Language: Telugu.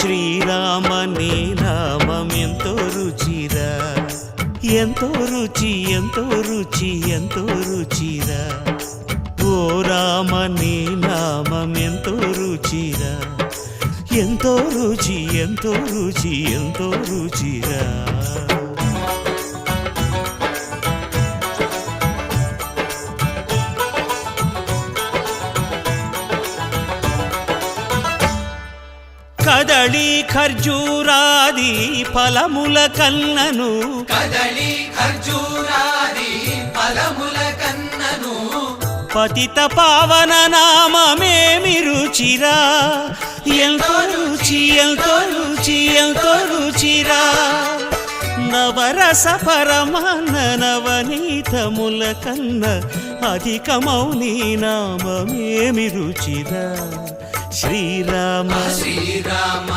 శ్రీరామ నీ నామం ఎంతో రుచిరా, ఎంతో రుచి ఎంతో రుచి ఎంతో రుచిరా. ఓ రామ నీ నామం ఎంతో రుచిరా, ఎంతో రుచి ఎంతో రుచి ఎంతో రుచిరా. కదళి ఖర్జూరాది ఫలముల కన్నను, కదళి ఖర్జూరాది ఫలముల కన్నను, పతిత పావన నామమేమి రుచిరా, ఎంతో రుచి ఎంతో రుచి ఎంతో రుచిరా. నవరస పరమాన్న నవనీతముల కన్న అధికమౌ నీ నామమేమి రుచిరా. శ్రీరామ శ్రీరామ